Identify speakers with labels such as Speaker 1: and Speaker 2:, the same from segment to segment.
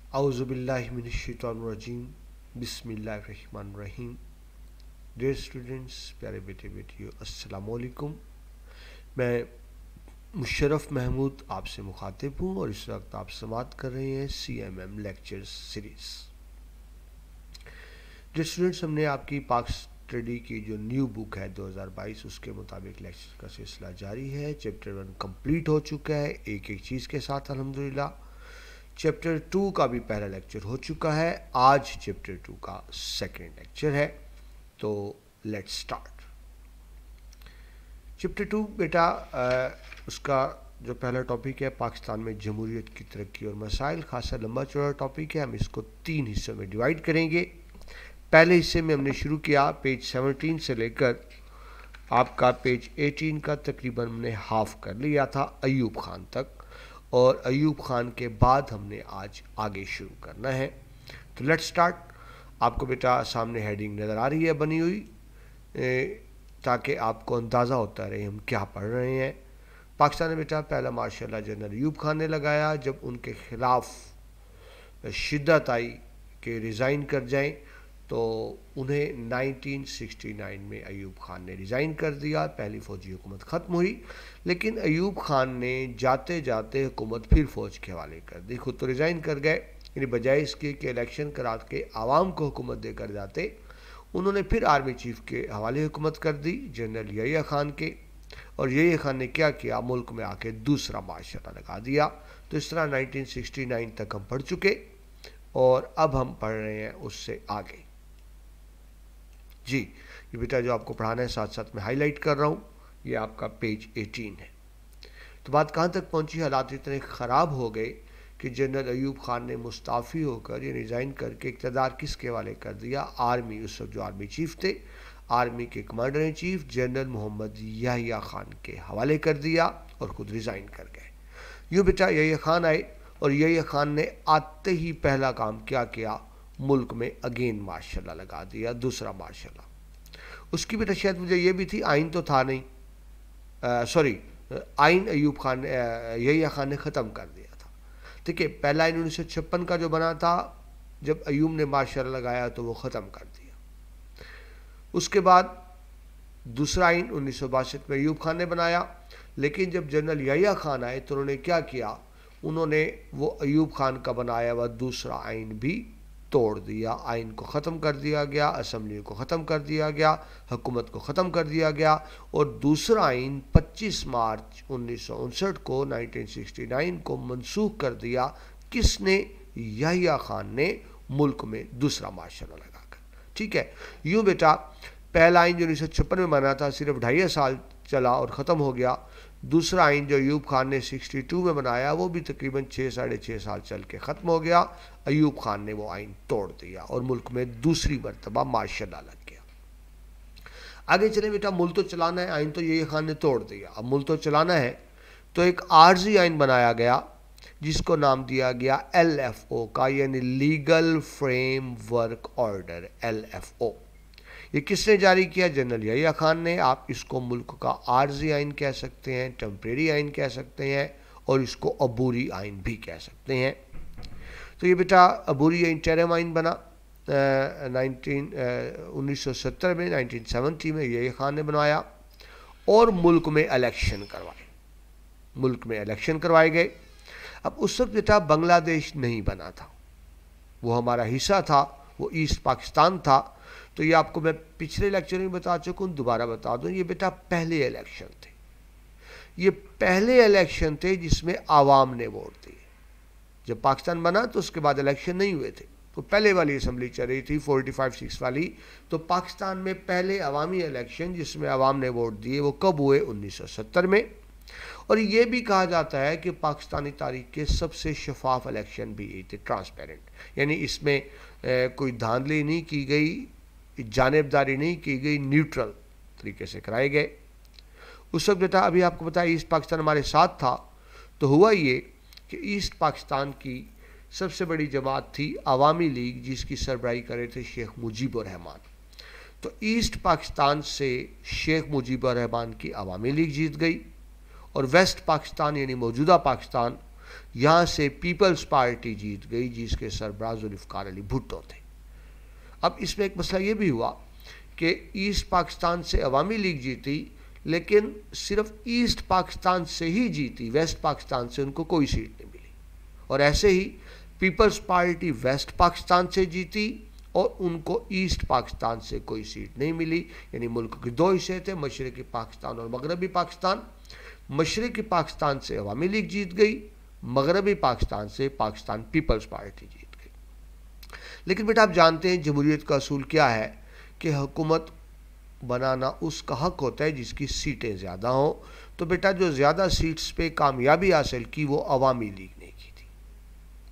Speaker 1: औज़ुबिल्लाहि मिनश्शैतानिर्रजीम बिस्मिल्लाहिर्रहमानिर्रहीम। Dear students, प्यारे बेटे बेटियों, अस्सलाम वालेकुम। मैं मुशर्रफ महमूद आपसे मुखातिब हूँ और इस वक्त आप समाअत कर रहे हैं CMM lectures series. Dear students, हमने आपकी पाक स्टडी की जो न्यू बुक है 2022 उसके मुताबिक लेक्चर का सिलसिला जारी है। चैप्टर 1 कंप्लीट हो चुका है एक एक चीज़ के साथ अल्हम्दुलिल्लाह। चैप्टर 2 का भी पहला लेक्चर हो चुका है, आज चैप्टर 2 का सेकेंड लेक्चर है। तो लेट्स स्टार्ट। चैप्टर 2 बेटा उसका जो पहला टॉपिक है पाकिस्तान में जमहूरियत की तरक्की और मसाइल, खासा लंबा चौड़ा टॉपिक है। हम इसको 3 हिस्सों में डिवाइड करेंगे। पहले हिस्से में हमने शुरू किया पेज 17 से लेकर आपका पेज 18 का तकरीबन हमने हाफ कर लिया था अयूब खान तक, और अयूब खान के बाद हमने आज आगे शुरू करना है। तो लेट्स स्टार्ट। आपको बेटा सामने हेडिंग नज़र आ रही है बनी हुई, ताकि आपको अंदाज़ा होता रहे हम क्या पढ़ रहे हैं। पाकिस्तान में बेटा पहला मार्शल जनरल अयूब खान ने लगाया जब उनके ख़िलाफ़ शिद्दत आई कि रिज़ाइन कर जाएं, तो उन्हें 1969 में अयूब खान ने रिज़ाइन कर दिया। पहली फ़ौजी हुकूमत ख़त्म हुई, लेकिन अयूब खान ने जाते जाते हुकूमत फिर फ़ौज के हवाले कर दी। खुद तो रिज़ाइन कर गए, यानी बजाय इसके कि इलेक्शन करा के आवाम को हुकूमत देकर जाते, उन्होंने फिर आर्मी चीफ के हवाले हुकूमत कर दी जनरल यहिया खान के। और यहिया खान ने क्या किया, मुल्क में आके दूसरा मार्शल लगा दिया। तो इस तरह 1969 तक हम पढ़ चुके और अब हम पढ़ रहे हैं उससे आगे। जी, ये बेटा जो आपको पढ़ाना है साथ साथ मैं हाईलाइट कर रहा हूँ, ये आपका पेज 18 है। तो बात कहाँ तक पहुँची, हालात इतने ख़राब हो गए कि जनरल अयूब खान ने मुस्ताफ़ी होकर ये रिज़ाइन करके इक़्तिदार किसके हवाले कर दिया, आर्मी, उस वक्त जो आर्मी चीफ थे, आर्मी के commander in chief general Mohammad Yahya Khan के हवाले कर दिया और ख़ुद रिज़ाइन कर गए। यूँ बेटा यहिया खान आए और यहिया खान ने आते ही पहला काम क्या किया, मुल्क में अगेन मार्शल लगा दिया, दूसरा मार्शल। उसकी बेटा शायद मुझे ये भी थी, आइन तो था नहीं, सॉरी आइन अयूब खान यहिया खान ने ख़त्म कर दिया था। ठीक है, पहला आइन 1956 का जो बना था जब अयूब ने मार्शल लगाया तो वो ख़त्म कर दिया। उसके बाद दूसरा आइन 1962 में अयूब खान ने बनाया, लेकिन जब जनरल यहिया खान आए तो उन्होंने क्या किया, उन्होंने वो अयूब खान का बनाया हुआ दूसरा आइन भी तोड़ दिया। आइन को ख़त्म कर दिया गया, असम्बली को ख़त्म कर दिया गया, हुकूमत को ख़त्म कर दिया गया, और दूसरा आइन 25 मार्च 1959 को 1969 को मनसूख कर दिया। किसने, यहिया खान ने, मुल्क में दूसरा मार्शल लगाकर। ठीक है, यूँ बेटा पहला आइन जो 1956 में बना था सिर्फ 2.5 साल चला और ख़त्म हो गया। दूसरा आइन जो अयूब खान ने 62 में बनाया वो भी तकरीबन 6-6.5 साल चल के ख़त्म हो गया। अयूब खान ने वो आइन तोड़ दिया और मुल्क में दूसरी मरतबा मार्शल लग गया। आगे चले बेटा, मुल्क तो चलाना है, आइन तो यहिया खान ने तोड़ दिया, अब मुल्क तो चलाना है, तो एक आर्जी आइन बनाया गया जिसको नाम दिया गया LFO का, यानी legal frame work order, LFO। ये किसने जारी किया, जनरल यहिया खान ने। आप इसको मुल्क का आर्जी आइन कह सकते हैं, टेम्परेरी आइन कह सकते हैं, और इसको अबूरी आइन भी कह सकते हैं। तो ये बेटा अबूरी इंटरिम आइन बना 1970 में, 1970 में यहिया खान ने बनवाया, और मुल्क में इलेक्शन करवाए, मुल्क में इलेक्शन करवाए गए। अब उस वक्त बेटा बांग्लादेश नहीं बना था, वो हमारा हिस्सा था, वो ईस्ट पाकिस्तान था। तो ये आपको मैं पिछले लेक्चर में बता चुका हूँ, दोबारा बता दूँ, ये बेटा पहले इलेक्शन थे, ये पहले इलेक्शन थे जिसमें आवाम ने वोट दिए। जब पाकिस्तान बना तो उसके बाद इलेक्शन नहीं हुए थे, तो पहले वाली असम्बली चल रही थी 45-6 वाली। तो पाकिस्तान में पहले अवामी इलेक्शन जिसमें आवाम ने वोट दिए वो कब हुए, 1970 में। और ये भी कहा जाता है कि पाकिस्तानी तारीख के सबसे शफाफ इलेक्शन भी ये थे, ट्रांसपेरेंट, यानी इसमें कोई धांधली नहीं की गई, जानिबदारी नहीं की गई, न्यूट्रल तरीके से कराए गए। उस वक्त बेटा अभी आपको पता है ईस्ट पाकिस्तान हमारे साथ था, तो हुआ ये कि ईस्ट पाकिस्तान की सबसे बड़ी जमात थी अवामी लीग, जिसकी सरबराही कर रहे थे शेख मुजीबुर रहमान। तो ईस्ट पाकिस्तान से शेख मुजीबुर रहमान की अवामी लीग जीत गई, और वेस्ट पाकिस्तान यानी मौजूदा पाकिस्तान यहाँ से पीपल्स पार्टी जीत गई जिसके सरबराह जुल्फ़िकार अली भुट्टो थे। अब इसमें एक मसला ये भी हुआ कि ईस्ट पाकिस्तान से अवामी लीग जीती, लेकिन सिर्फ ईस्ट पाकिस्तान से ही जीती, वेस्ट पाकिस्तान से उनको कोई सीट नहीं मिली। और ऐसे ही पीपल्स पार्टी वेस्ट पाकिस्तान से जीती और उनको ईस्ट पाकिस्तान से कोई सीट नहीं मिली। यानी मुल्क के दो हिस्से थे, मशरक़ी पाकिस्तान और मगरबी पाकिस्तान। मशरक़ी पाकिस्तान से अवामी लीग जीत गई, मगरबी पाकिस्तान से पाकिस्तान पीपल्स पार्टी जीत गई। लेकिन बेटा आप जानते हैं जमहूरियत का असूल क्या है कि हुकूमत बनाना उसका हक होता है जिसकी सीटें ज़्यादा हों। तो बेटा जो ज़्यादा सीट्स पे कामयाबी हासिल की वो अवामी लीग ने की थी।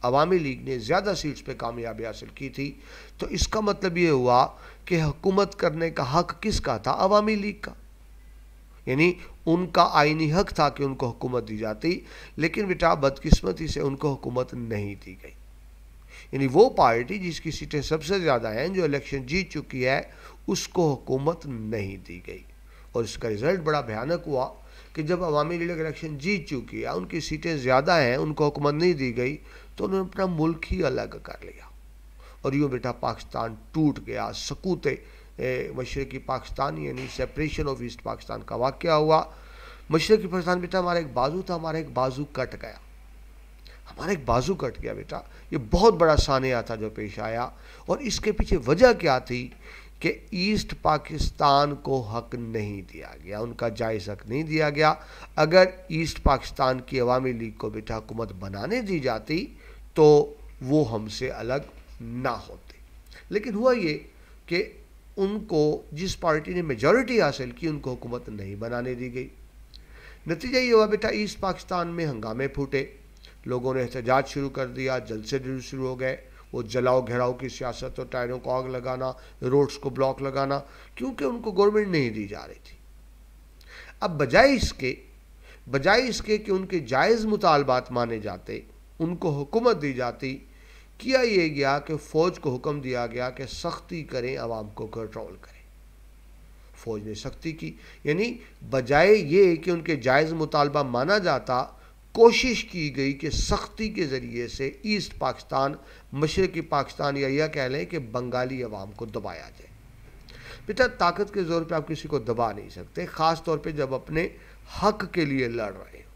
Speaker 1: अवामी लीग ने ज़्यादा सीट्स पे कामयाबी हासिल की थी। तो इसका मतलब ये हुआ कि हुकूमत करने का हक किसका था? अवामी लीग का। यानी उनका आईनी हक था कि उनको हुकूमत दी जाती, लेकिन बेटा बदकिस्मती से उनको हुकूमत नहीं दी गई। यानी वो पार्टी जिसकी सीटें सबसे ज़्यादा हैं, जो इलेक्शन जीत चुकी है, उसको हुकूमत नहीं दी गई। और इसका रिज़ल्ट बड़ा भयानक हुआ कि जब अवामी लीग इलेक्शन जीत चुकी है, उनकी सीटें ज़्यादा हैं, उनको हुकूमत नहीं दी गई, तो उन्होंने अपना मुल्क ही अलग कर लिया। और यूँ बेटा पाकिस्तान टूट गया, सकूते मशरक़ी पाकिस्तान यानी सेपरेशन ऑफ ईस्ट पाकिस्तान का वाक़या हुआ। मशरक़ी पाकिस्तान बेटा हमारा एक बाजू था, हमारा एक बाजू कट गया, हमारा एक बाजू कट गया बेटा। ये बहुत बड़ा सानिया था जो पेश आया। और इसके पीछे वजह क्या थी कि ईस्ट पाकिस्तान को हक नहीं दिया गया, उनका जायज़ हक नहीं दिया गया। अगर ईस्ट पाकिस्तान की अवामी लीग को बेटा हुकूमत बनाने दी जाती तो वो हमसे अलग ना होते। लेकिन हुआ ये कि उनको जिस पार्टी ने मेजॉरिटी हासिल की उनको हुकूमत नहीं बनाने दी गई। नतीजा ये हुआ बेटा ईस्ट पाकिस्तान में हंगामे फूटे, लोगों ने एहतजाज शुरू कर दिया, जलसे शुरू हो गए। वो जलाओ घेराव की सियासत और टायरों को आग लगाना, रोड्स को ब्लॉक लगाना, क्योंकि उनको गवर्नमेंट नहीं दी जा रही थी। अब बजाय इसके कि उनके जायज़ मुतालबात माने जाते, उनको हुकूमत दी जाती, किया ये गया कि फ़ौज को हुक्म दिया गया कि सख्ती करें, आवाम को कंट्रोल करें। फ़ौज ने सख्ती की, यानी बजाय ये कि उनके जायज़ मुतालबा माना जाता, कोशिश की गई कि सख्ती के ज़रिए से ईस्ट पाकिस्तान, मशरक़ी पाकिस्तान या यह कह लें कि बंगाली अवाम को दबाया जाए। बेटा ताकत के ज़ोर पे आप किसी को दबा नहीं सकते, ख़ास तौर पे जब अपने हक के लिए लड़ रहे हो।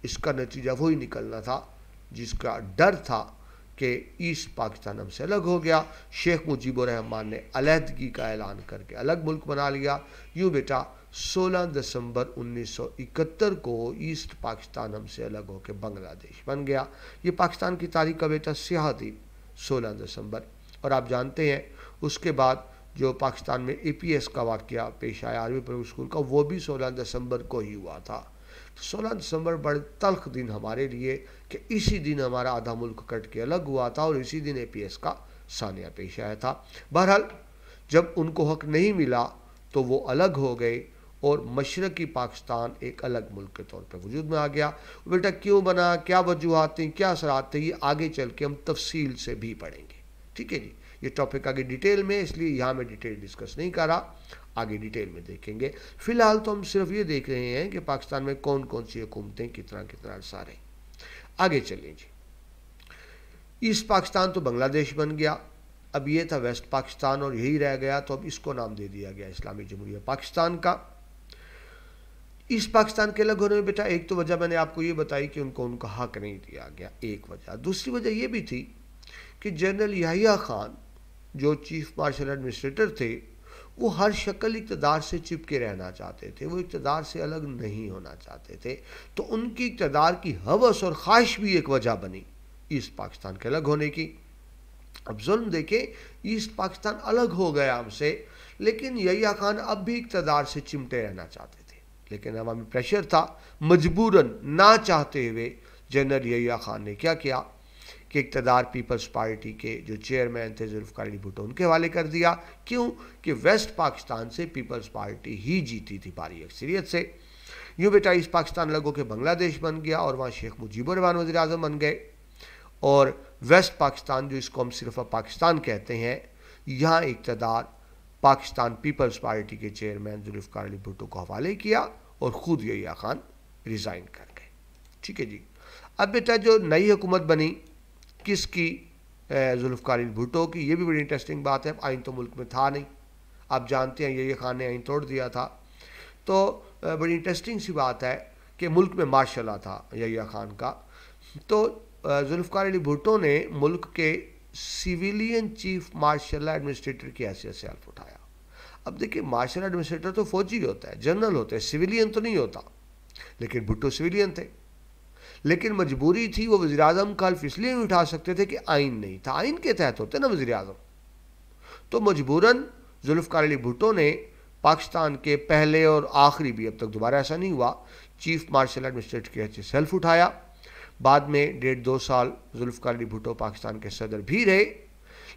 Speaker 1: इसका नतीजा वही निकलना था जिसका डर था कि ईस्ट पाकिस्तान हमसे अलग हो गया। शेख मुजीबुर रहमान ने अलहदगी का ऐलान करके अलग मुल्क बना लिया। यूँ बेटा 16 दिसंबर 1971 को ईस्ट पाकिस्तान हमसे अलग होकर बांग्लादेश बन गया। ये पाकिस्तान की तारीख का बेटा स्याह दिन 16 दिसंबर। और आप जानते हैं उसके बाद जो पाकिस्तान में APS का वाक़या पेश आया, आर्मी पब्लिक स्कूल का, वो भी 16 दिसंबर को ही हुआ था। 16 दिसंबर बड़े तल्ख दिन हमारे लिए कि इसी दिन हमारा आधा मुल्क कट के अलग हुआ था और इसी दिन APS का सानिया पेश आया था। बहरहाल जब उनको हक नहीं मिला तो वो अलग हो गए और मशरक़ी पाकिस्तान एक अलग मुल्क के तौर पर वजूद में आ गया। बेटा क्यों बना, क्या वजूहात थी, क्या असरात थे, ये आगे चल के हम तफसील से भी पढ़ेंगे। ठीक है जी, ये टॉपिक आगे डिटेल में, इसलिए यहाँ मैं डिटेल डिस्कस नहीं कर रहा, आगे डिटेल में देखेंगे। फ़िलहाल तो हम सिर्फ ये देख रहे हैं कि पाकिस्तान में कौन कौन सी हुकूमतें कितना कितना अरसा रही। आगे चलिए जी। ईस्ट पाकिस्तान तो बांग्लादेश बन गया, अब ये था वेस्ट पाकिस्तान और यही रह गया, तो अब इसको नाम दे दिया गया इस्लामी जमहूरियत पाकिस्तान का। ईस्ट पाकिस्तान के अलग होने में बेटा एक तो वजह मैंने आपको ये बताई कि उनको उनका हक नहीं दिया गया, एक वजह। दूसरी वजह ये भी थी कि जनरल याहिया खान जो चीफ मार्शल एडमिनिस्ट्रेटर थे, वो हर शक्ल इक़्तिदार से चिपके रहना चाहते थे, वो इक़्तिदार से अलग नहीं होना चाहते थे। तो उनकी इक़्तिदार की हवस और ख्वाहिश भी एक वजह बनी ईस्ट पाकिस्तान के अलग होने की। अब जुल्म देखें, ईस्ट पाकिस्तान अलग हो गया हमसे, लेकिन याहिया खान अब भी इक़्तिदार से चिमटे रहना चाहते थे। लेकिन अवामी प्रेशर था, मजबूरन ना चाहते हुए जनरल याहिया खान ने क्या किया कि इक़्तिदार पीपल्स पार्टी के जो चेयरमैन थे जुल्फ़िकार अली भुट्टो, उनके हवाले कर दिया। क्यों कि वेस्ट पाकिस्तान से पीपल्स पार्टी ही जीती थी भारी अक्सरियत से। यूँ बेटा ईस्ट पाकिस्तान अलग होकर बांग्लादेश बन गया और वहाँ शेख मुजीबुर रहमान वज़ीर आज़म बन गए। और वेस्ट पाकिस्तान जो इसको हम सिर्फ पाकिस्तान कहते हैं, यहाँ इक़्तिदार पाकिस्तान पीपल्स पार्टी के चेयरमैन जुल्फ़िकार अली भुट्टो को हवाले किया और ख़ुद याहिया खान रिज़ाइन कर गए। ठीक है जी। अब बेटा जो नई हुकूमत बनी किसकी, जुल्फ़िकार अली भुट्टो की। ये भी बड़ी इंटरेस्टिंग बात है। आइन तो मुल्क में था नहीं, आप जानते हैं यही खान ने आइन तोड़ दिया था। तो बड़ी इंटरेस्टिंग सी बात है कि मुल्क में मार्शल लॉ था यहिया खान का। तो जुल्फ़िकार अली भुट्टो ने मुल्क के सिविलियन चीफ मार्शल एडमिनिस्ट्रेटर की हैसियत से हल्फ उठाया। अब देखिए मार्शल एडमिनिस्ट्रेटर तो फौजी होता है, जनरल होते हैं, सिविलियन तो नहीं होता। लेकिन भुट्टो सिविलियन थे, लेकिन मजबूरी थी। वो वज़ीर आज़म का हल्फ इसलिए नहीं उठा सकते थे कि आइन नहीं था, आइन के तहत होते ना वज़ीर आज़म। तो मजबूरन जुल्फ़िकार अली भुट्टो ने पाकिस्तान के पहले और आखिरी भी, अब तक दोबारा ऐसा नहीं हुआ, चीफ मार्शल एडमिनिस्ट्रेटर की हैसियत से हल्फ उठाया। बाद में 1.5-2 साल जुल्फ़िकार अली भुट्टो पाकिस्तान के सदर भी रहे।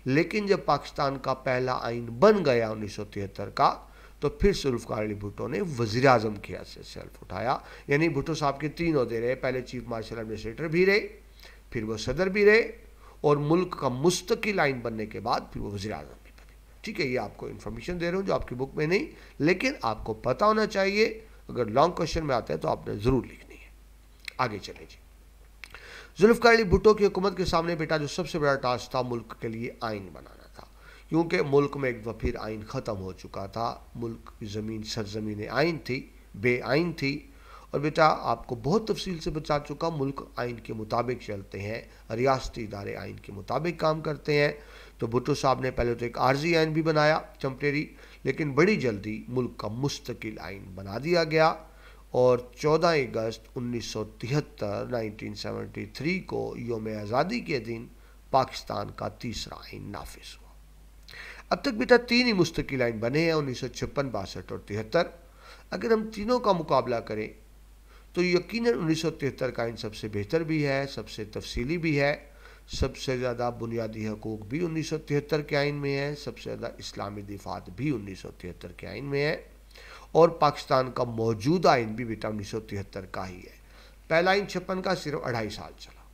Speaker 1: लेकिन जब पाकिस्तान का पहला आइन बन गया 1973 का, तो फिर जुल्फ़िकार अली भुट्टो ने वज़ीर आज़म की हैसियत से हल्फ उठाया। यानी भुट्टो साहब के 3 ओहदे रहे, पहले चीफ मार्शल एडमिनिस्ट्रेटर भी रहे, फिर वो सदर भी रहे, और मुल्क का मुस्तकिल आइन बनने के बाद फिर वो वज़ीर आज़म भी बने। ठीक है, ये आपको इन्फॉर्मेशन दे रहा हूँ जो आपकी बुक में नहीं, लेकिन आपको पता होना चाहिए। अगर लॉन्ग क्वेश्चन में आता है तो आपने ज़रूर लिखनी है। आगे चले जी। जुल्फ़िकार अली भुट्टो की हुकूमत के सामने बेटा जो सबसे बड़ा टास्क था मुल्क के लिए आइन बनाना था, क्योंकि मुल्क में एक दफ़ा फिर आइन ख़त्म हो चुका था। मुल्क की ज़मीन सरजमीन आइन थी, बे आइन थी। और बेटा आपको बहुत तफसील से बता चुका, मुल्क आइन के मुताबिक चलते हैं, रियासती इदारे आइन के मुताबिक काम करते हैं। तो भुट्टो साहब ने पहले तो एक आर्जी आइन भी बनाया, टेम्परेरी, लेकिन बड़ी जल्दी मुल्क का मुस्तकिल आइन बना दिया गया। और 14 अगस्त 1973 को यौम आज़ादी के दिन पाकिस्तान का तीसरा आइन नाफिज हुआ। अब तक बेटा 3 ही मुस्तकिल आइन बने हैं, 1956, 62 और 73। अगर हम तीनों का मुकाबला करें तो यकीनन 1973 का आइन सबसे बेहतर भी है, सबसे तफसीली भी है, सबसे ज़्यादा बुनियादी हकूक़ भी 1973 के आइन में है, सबसे ज़्यादा इस्लामी दिफात भी 1973 के आइन में है। और पाकिस्तान का मौजूदा आइन भी बेटा 1973 का ही है। पहला आइन 56 का सिर्फ 2.5 साल चला,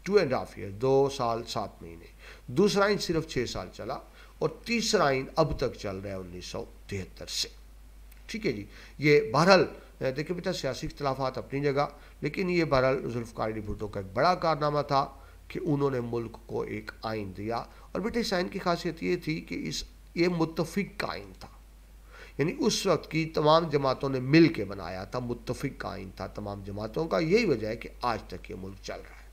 Speaker 1: 2.5 ईयर, 2 साल 7 महीने। दूसरा आइन सिर्फ 6 साल चला, और तीसरा आइन अब तक चल रहा है 1973 से। ठीक है जी। ये बहरहाल देखिए बेटा सियासी इख्तलाफात अपनी जगह, लेकिन ये बहरहाल जुल्फ़िकार अली भुट्टो का एक बड़ा कारनामा था कि उन्होंने मुल्क को एक आइन दिया। और बेटा इस आइन की खासियत ये थी कि ये मुत्तफ़िक का आइन था, यानी उस वक्त की तमाम जमातों ने मिल के बनाया था, मुत्तफ़िक का आइन था तमाम जमातों का। यही वजह है कि आज तक ये मुल्क चल रहा है।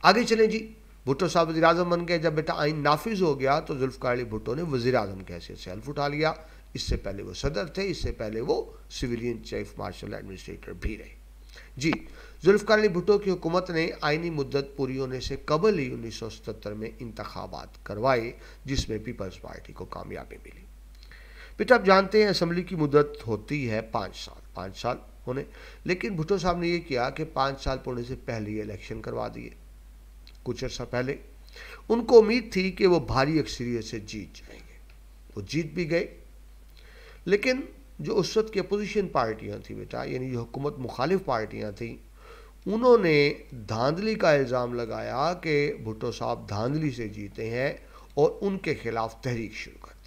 Speaker 1: आगे चलें जी। भुट्टो साहब वज़ीर आज़म बन गए। जब बेटा आइन नाफिज हो गया तो जुल्फ़िकार अली भुट्टो ने वज़ीर आज़म की हैसियत से हल्फ उठा लिया। इससे पहले वो सदर थे, इससे पहले वो सिविलियन चीफ मार्शल एडमिनिस्ट्रेटर भी रहे जी। जुल्फ़िकार अली भुट्टो की हुकूमत ने आइनी मुद्दत पूरी होने से कबल ही 1977 में इंतखाबात करवाए, जिसमें पीपल्स पार्टी को कामयाबी मिली। बेटा आप जानते हैं असम्बली की मुद्दत होती है 5 साल होने, लेकिन भुट्टो साहब ने ये किया कि 5 साल पूरे से पहले ही इलेक्शन करवा दिए। कुछ अर्सा पहले उनको उम्मीद थी कि वो भारी अक्सरियत से जीत जाएंगे, वो जीत भी गए। लेकिन जो उस वक्त की अपोजिशन पार्टियां थी बेटा, यानी जो हुकूमत मुखालिफ पार्टियां थी, उन्होंने धांधली का इल्ज़ाम लगाया कि भुट्टो साहब धांधली से जीते हैं और उनके खिलाफ तहरीक शुरू कर दी।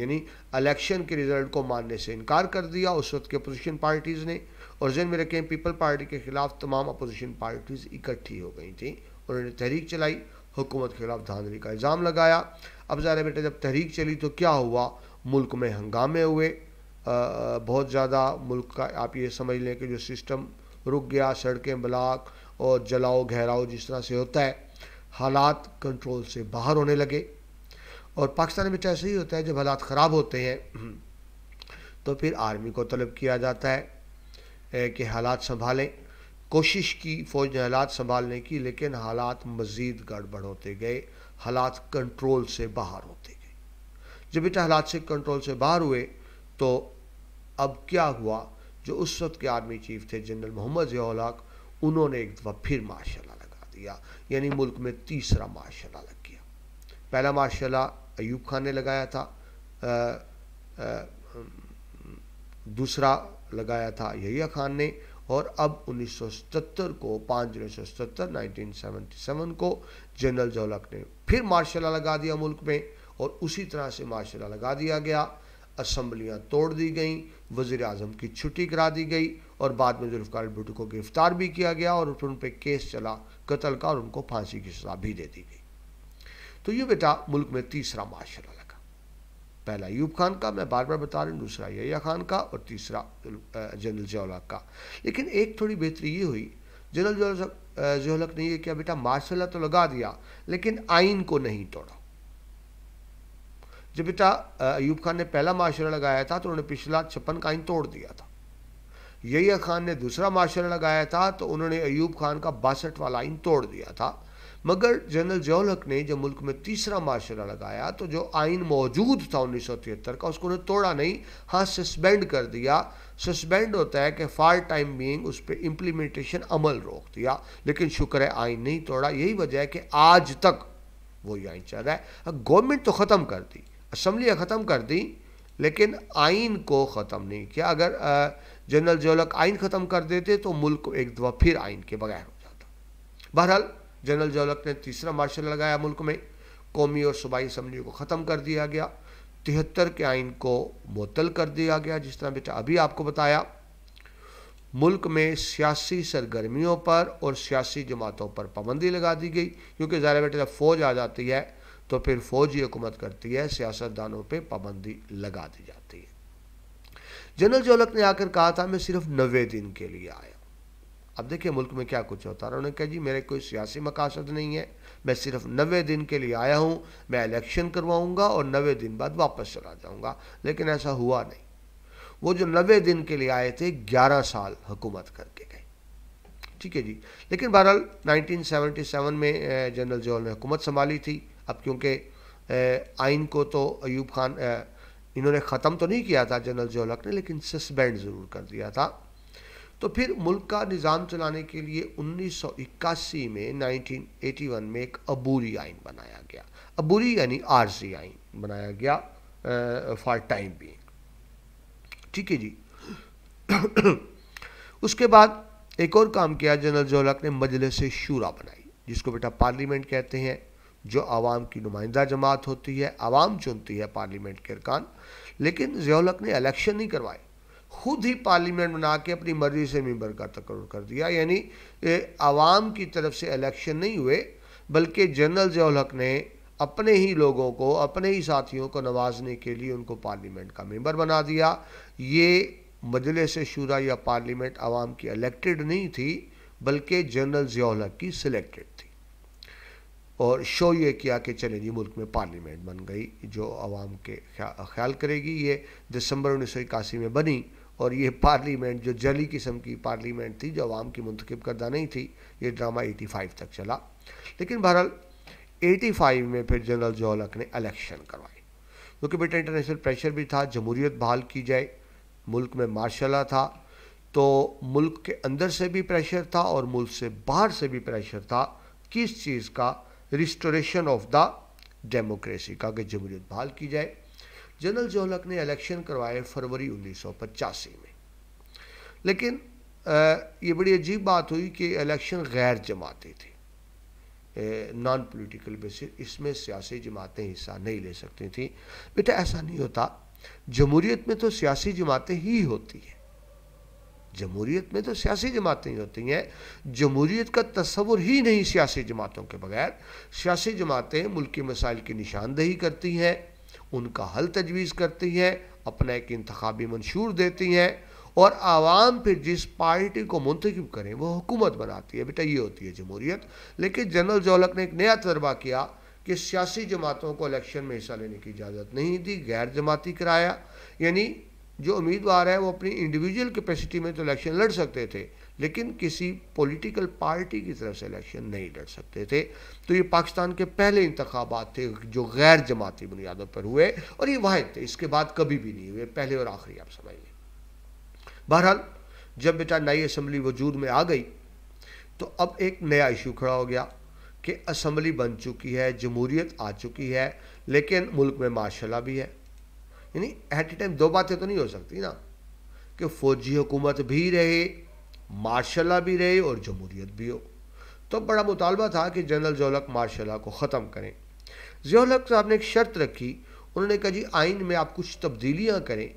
Speaker 1: यानी इलेक्शन के रिजल्ट को मानने से इनकार कर दिया उस वक्त के अपोजिशन पार्टीज़ ने। और जहन में रखें पीपल पार्टी के खिलाफ तमाम अपोजिशन पार्टीज़ इकट्ठी हो गई थी, उन्होंने तहरीक चलाई, हुकूमत के खिलाफ धांधली का इल्ज़ाम लगाया। अब ज़ाहिर है बेटा जब तहरीक चली तो क्या हुआ, मुल्क में हंगामे हुए बहुत ज़्यादा। मुल्क का आप ये समझ लें कि जो सिस्टम रुक गया, सड़कें ब्लॉक और जलाओ घेराव जिस तरह से होता है, हालात कंट्रोल से बाहर होने लगे। और पाकिस्तान में ऐसे ही होता है, जब हालात ख़राब होते हैं तो फिर आर्मी को तलब किया जाता है कि हालात संभालें। कोशिश की फ़ौज ने हालात संभालने की, लेकिन हालात मज़ीद गड़बड़ होते गए, हालात कंट्रोल से बाहर होते गए। जब बेटा हालात से कंट्रोल से बाहर हुए तो अब क्या हुआ, जो उस वक्त के आर्मी चीफ थे जनरल मोहम्मद ज़ियाउल हक, उन्होंने एक दफ़ा फिर मार्शल लॉ लगा दिया, यानी मुल्क में तीसरा मार्शल लॉ लग गया। पहला मार्शल लॉ अयूब खान ने लगाया था, दूसरा लगाया था यहिया खान ने, और अब 1977 को 5 जुलाई 1977 को जनरल ज़ियाउल हक ने फिर मार्शल लॉ लगा दिया मुल्क में, और उसी तरह से मार्शल लॉ लगा दिया गया। असम्बलियाँ तोड़ दी गईं, वज़ीर आज़म की छुट्टी करा दी गई, और बाद में जुल्फ़िकार भुट्टो को गिरफ्तार भी किया गया और फिर उन पर केस चला कत्ल का और उनको फांसी की सज़ा भी दे दी गई। तो ये बेटा मुल्क में तीसरा माशरा लगा। पहला अयूब खान का, मैं बार बार बता रहा हूँ, दूसरा यहया खान का और तीसरा जनरल ज़िया-उल-हक का। लेकिन एक थोड़ी बेहतरी ये हुई, जनरल ज़िया-उल-हक ने ये किया, बेटा मार्शल तो लगा दिया लेकिन आइन को नहीं तोड़ा। जब बेटा अयूब खान ने पहला माशरा लगाया था तो उन्होंने पिछला 56 का आइन तोड़ दिया था। यहया खान ने दूसरा माशरा लगाया था तो उन्होंने अयूब खान का 62 वाला आइन तोड़ दिया था। मगर जनरल ज़िया-उल-हक ने जब मुल्क में तीसरा माशरा लगाया तो जो आइन मौजूद था 1973 का उसको उन्होंने तोड़ा नहीं, हाँ सस्पेंड कर दिया। सस्पेंड होता है कि फॉर टाइम बीइंग उस पर इम्प्लीमेंटेशन अमल रोक दिया, लेकिन शुक्र है आइन नहीं तोड़ा। यही वजह है कि आज तक वही आइन चल रहा है। गवर्नमेंट तो ख़त्म कर दी, असम्बलियाँ ख़त्म कर दी, लेकिन आइन को ख़त्म नहीं किया। अगर जनरल ज़िया-उल-हक आइन ख़त्म कर देते तो मुल्क एक दफ़ा फिर आइन के बगैर हो जाता। बहरहाल जनरल ज़िया-उल-हक ने तीसरा मार्शल लगाया, मुल्क में कौमी और सूबाई असम्बलियों को ख़त्म कर दिया गया, 73 के आइन को मुअत्तल कर दिया गया। जिस तरह बेटा अभी आपको बताया, मुल्क में सियासी सरगर्मियों पर और सियासी जमातों पर पाबंदी लगा दी गई, क्योंकि ज़ाहिर बेटा जब फ़ौज आ जाती है तो फिर फ़ौज ही हुकूमत करती है, सियासतदानों पे पाबंदी लगा दी जाती है। जनरल ज़िया-उल-हक ने आकर कहा था मैं सिर्फ 90 दिन के लिए आया। अब देखिए मुल्क में क्या कुछ होता रहा। उन्होंने कहा जी मेरे कोई सियासी मकासद नहीं है, मैं सिर्फ 90 दिन के लिए आया हूँ, मैं इलेक्शन करवाऊँगा और 90 दिन बाद वापस चला जाऊँगा। लेकिन ऐसा हुआ नहीं। वो जो 90 दिन के लिए आए थे 11 साल हुकूमत करके गए। ठीक है जी। लेकिन बहरहाल 1977 में जनरल ज़िया ने हुकूमत संभाली थी। अब क्योंकि आइन को तो अयूब खान इन्होंने ख़त्म तो नहीं किया था जनरल ज़िया-उल-हक ने, लेकिन सस्पेंड ज़रूर कर दिया था। तो फिर मुल्क का निज़ाम चलाने के लिए 1981 में 1981 में एक अबूरी आइन बनाया गया। अबूरी यानी आर्जी आइन बनाया गया फॉर टाइम बीइंग। ठीक है जी। उसके बाद एक और काम किया जनरल ज़िया-उल-हक ने, मजलिस शूरा बनाई, जिसको बेटा पार्लियामेंट कहते हैं, जो आवाम की नुमाइंदा जमात होती है, आवाम चुनती है पार्लियामेंट के अरकान। लेकिन ज़िया-उल-हक ने इलेक्शन नहीं करवाए, खुद ही पार्लियामेंट बना के अपनी मर्जी से मेंबर का तकर्रुर कर दिया। यानी आवाम की तरफ से इलेक्शन नहीं हुए, बल्कि जनरल ज़िया-उल-हक ने अपने ही लोगों को, अपने ही साथियों को नवाजने के लिए उनको पार्लियामेंट का मेंबर बना दिया। ये मजलिस शूरा या पार्लियामेंट आवाम की इलेक्टेड नहीं थी, बल्कि जनरल ज़िया-उल-हक की सिलेक्टेड थी। और शो ये किया कि चले जी मुल्क में पार्लियामेंट बन गई जो आवाम के ख्याल करेगी। ये दिसंबर 1981 में बनी और ये पार्लियामेंट जो जली किस्म की पार्लियामेंट थी, जो आवाम की मुंतखब करदा नहीं थी। ये ड्रामा 85 तक चला। लेकिन बहरहाल 85 में फिर जनरल ज़िया-उल-हक ने इलेक्शन करवाए, क्योंकि बेटा इंटरनेशनल प्रेशर भी था, जमहूरियत बहाल की जाए, मुल्क में मार्शल था। तो मुल्क के अंदर से भी प्रेशर था और मुल्क से बाहर से भी प्रेशर था। किस चीज़ का? रिस्टोरेशन ऑफ द डेमोक्रेसी का, कि जमहूरियत बहाल की जाए। जनरल ज़िया-उल-हक ने इलेक्शन करवाए फरवरी 1985 में। लेकिन ये बड़ी अजीब बात हुई कि इलेक्शन गैर जमाती थी, नॉन पॉलिटिकल बेसिस, इसमें सियासी जमातें हिस्सा नहीं ले सकती थी। बेटा ऐसा नहीं होता, जमहूरियत में तो सियासी जमातें ही होती हैं। जमहूरियत में तो सियासी जमातें ही होती हैं। जमहूरियत का तस्वुर ही नहीं सियासी जमातों के बगैर। सियासी जमातें मुल्क के मसाइल की निशानदेही करती हैं, उनका हल तजवीज़ करती हैं, अपना एक इंतखाबी मंशूर देती हैं और आवाम फिर जिस पार्टी को मुंतखब करें वो हुकूमत बनाती है। बेटा ये होती है जमहूरियत। लेकिन जनरल ज़िया-उल-हक ने एक नया तजर्बा किया कि सियासी जमातों को इलेक्शन में हिस्सा लेने की इजाज़त नहीं दी, गैर जमाती कराया। यानी जो उम्मीदवार है वो अपनी इंडिविजुअल कैपेसिटी में तो इलेक्शन लड़ सकते थे, लेकिन किसी पॉलिटिकल पार्टी की तरफ से इलेक्शन नहीं लड़ सकते थे। तो ये पाकिस्तान के पहले इंतखाबात थे जो गैर जमाती बुनियादों पर हुए और ये वाहिद थे, इसके बाद कभी भी नहीं हुए, पहले और आखिरी, आप समझिए। बहरहाल जब बेटा नई असम्बली वजूद में आ गई तो अब एक नया इशू खड़ा हो गया कि असम्बली बन चुकी है, जमहूरियत आ चुकी है, लेकिन मुल्क में मार्शल भी है। यानी एट ए टाइम दो बातें तो नहीं हो सकती ना, कि फौजी हुकूमत भी रहे, मार्शल भी रहे और जमहूरियत भी हो। तो बड़ा मुतालबा था कि जनरल ज़िया-उल-हक मार्शल को ख़त्म करें। ज़िया-उल-हक साहब ने एक शर्त रखी, उन्होंने कहा जी आइन में आप कुछ तब्दीलियाँ करें,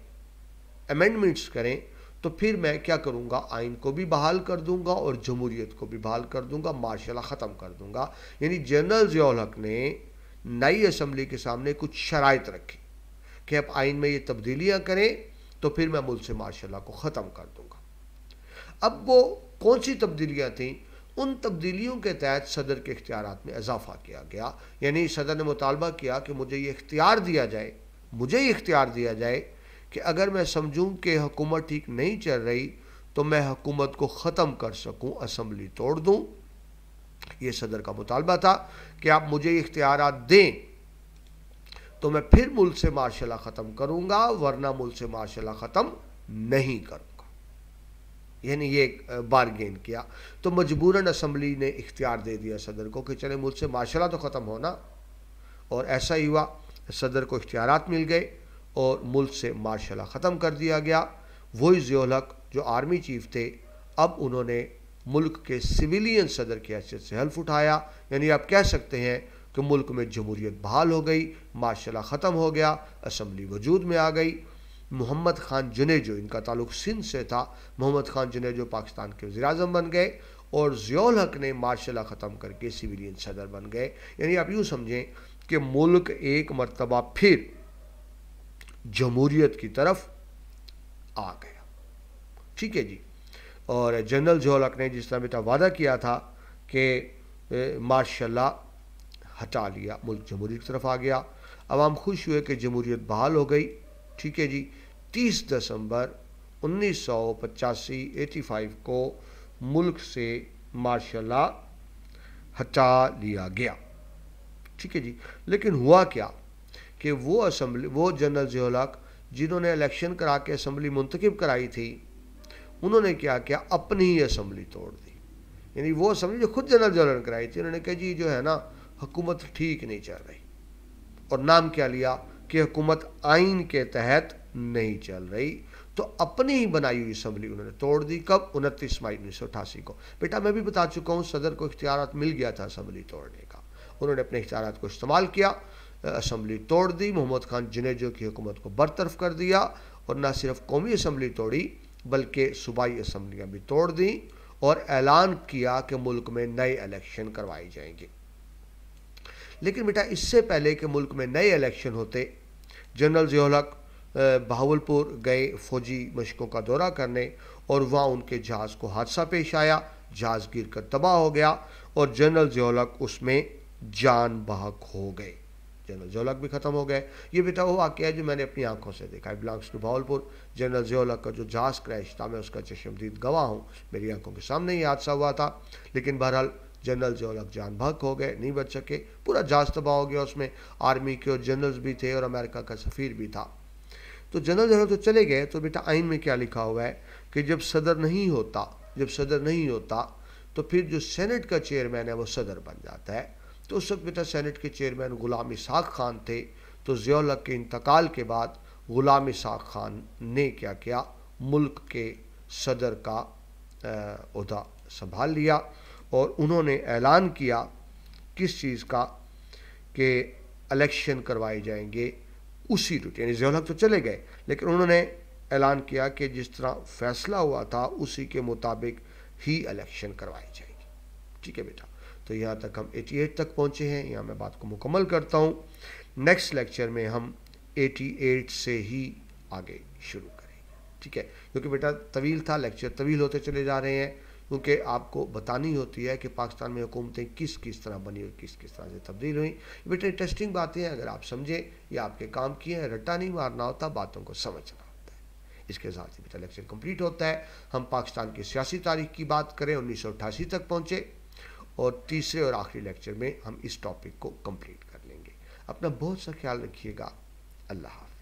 Speaker 1: अमेंडमेंट्स करें, तो फिर मैं क्या करूँगा, आइन को भी बहाल कर दूंगा और जमहूरियत को भी बहाल कर दूंगा, मार्शल लॉ ख़त्म कर दूंगा। यानी जनरल ज़ियाउल हक ने नई असम्बली के सामने कुछ शराइत रखी कि अब आइन में ये तब्दीलियाँ करें तो फिर मैं मुल्क से मार्शल लॉ को ख़त्म कर दूंगा। अब वो कौन सी तब्दीलियाँ थीं? उन तब्दीलियों के तहत सदर के इख्तियारात में इजाफा किया गया। यानी सदर ने मुतालबा किया कि मुझे ये इख्तियार दिया जाए, मुझे ये इख्तियार दिया जाए कि अगर मैं समझूं कि हुकूमत ठीक नहीं चल रही तो मैं हुकूमत को ख़त्म कर सकूं, असम्बली तोड़ दूं। ये सदर का मुतालबा था कि आप मुझे इख्तियारात दें तो मैं फिर मुल्क से मार्शल लॉ ख़त्म करूंगा, वरना मुल्क से मार्शल लॉ ख़त्म नहीं करूंगा। यानी ये बारगेन किया। तो मजबूरन असम्बली ने इख्तियार दे दिया सदर को कि चले मुल्क से मार्शल लॉ तो ख़त्म होना, और ऐसा ही हुआ। सदर को इख्तियारात मिल गए और मुल्क से मार्शल लॉ ख़त्म कर दिया गया। वही ज़ियाउल हक जो आर्मी चीफ थे, अब उन्होंने मुल्क के सिविलियन सदर की हैसियत से हल्फ उठाया। यानी आप कह सकते हैं कि मुल्क में जमहूरियत बहाल हो गई, मार्शल लॉ ख़त्म हो गया, असम्बली वजूद में आ गई। मोहम्मद ख़ान जुनेजो, इनका ताल्लुक सिंध से था, मोहम्मद ख़ान जुनेजो पाकिस्तान के वज़ीर-ए-आज़म बन गए और ज़ियाउल हक ने मार्शल लॉ ख़त्म करके सिविलियन सदर बन गए। यानी आप यूँ समझें कि मुल्क एक मरतबा फिर जमहूरियत की तरफ आ गया। ठीक है जी। और जनरल ज़ियाउल हक ने जिस तरह बेटा वादा किया था कि मार्शल लॉ हटा लिया, मुल्क जमहूरियत की तरफ आ गया। अवाम खुश हुए कि जमहूरियत बहाल हो गई। ठीक है जी। 30 दिसंबर 1985 को मुल्क से मार्शल लॉ हटा लिया गया। ठीक है जी। लेकिन हुआ क्या कि वो जनरल ज़ियाउल हक जिन्होंने इलेक्शन करा के असम्बली मुंतखब कराई थी, उन्होंने क्या किया, अपनी ही असम्बली तोड़ दी। यानी वो असम्बली जो खुद जनरल ज़ियाउल हक ने कराई थी, उन्होंने कहा जी जो है ना हुकूमत ठीक नहीं चल रही, और नाम क्या लिया कि हुकूमत आइन के तहत नहीं चल रही। तो अपनी ही बनाई हुई असम्बली उन्होंने तोड़ दी। कब? 29 मई 1988 को। बेटा मैं भी बता चुका हूँ, सदर को इख्तियारात मिल गया था असम्बली तोड़ने का, उन्होंने अपने इख्तियारात को इस्तेमाल किया, असम्बली तोड़ दी, मोहम्मद ख़ान जुनेजो की हुकूमत को बरतरफ कर दिया, और न सिर्फ कौमी असम्बली तोड़ी बल्कि सूबाई असम्बलियाँ भी तोड़ दी, और ऐलान किया कि मुल्क में नए इलेक्शन करवाए जाएंगे। लेकिन बेटा इससे पहले कि मुल्क में नए इलेक्शन होते, जनरल ज़ियाउल हक बहावलपुर गए फ़ौजी मशकों का दौरा करने, और वहाँ उनके जहाज़ को हादसा पेश आया, जहाज़ गिर कर तबाह हो गया और जनरल ज़ियाउल हक उसमें जान बहक हो गए। जनरल ज़ियाउल हक भी ख़त्म हो गए। ये बेटा वो वाक़या है जो मैंने अपनी आंखों से देखा है, belongs to Bahawalpur. General Ziaul Haq का जो जहाज़ क्रैश था, मैं उसका चश्मदीद गवाह हूँ, मेरी आंखों के सामने ही हादसा हुआ था। लेकिन बहरहाल जनरल ज़ियाउल हक जान बहक हो गए, नहीं बच सके, पूरा जहाज़ तबाह हो गया। उसमें आर्मी के और जनरल्स भी थे और अमेरिका का सफ़ीर भी था। तो जनरल ज़ियाउल हक तो चले गए। तो बेटा आइन में क्या लिखा हुआ है कि जब सदर नहीं होता तो फिर जो सेनेट का चेयरमैन है वो सदर बन जाता है। तो उस वक्त बेटा सेनेट के चेयरमैन ग़ुलाम इसहाक़ खान थे। तो ज़ियाउल हक के इंतकाल के बाद ग़ुलाम इसहाक़ खान ने क्या किया, मुल्क के सदर का ओहदा संभाल लिया, और उन्होंने ऐलान किया किस चीज़ का, कि इलेक्शन करवाए जाएंगे उसी रूट। यानी ज़ियाउल हक तो चले गए, लेकिन उन्होंने ऐलान किया कि जिस तरह फैसला हुआ था उसी के मुताबिक ही इलेक्शन करवाई जाएगी। ठीक है बेटा। तो यहाँ तक हम 88 तक पहुँचे हैं। यहाँ मैं बात को मुकम्मल करता हूँ। नेक्स्ट लेक्चर में हम 88 से ही आगे शुरू करेंगे। ठीक है, क्योंकि बेटा तवील था, लेक्चर तवील होते चले जा रहे हैं, क्योंकि आपको बतानी होती है कि पाकिस्तान में हुकूमतें किस किस तरह बनी और किस किस तरह से तब्दील हुई। बेटा इंटरेस्टिंग बातें हैं, अगर आप समझें या आपके काम किए हैं, रट्टा नहीं मारना होता, बातों को समझना होता है। इसके साथ ही बेटा लेक्चर कंप्लीट होता है। हम पाकिस्तान की सियासी तारीख की बात करें, 1988 तक पहुँचे, और तीसरे और आखिरी लेक्चर में हम इस टॉपिक को कंप्लीट कर लेंगे। अपना बहुत सा ख्याल रखिएगा। अल्लाह हाफ़िज़।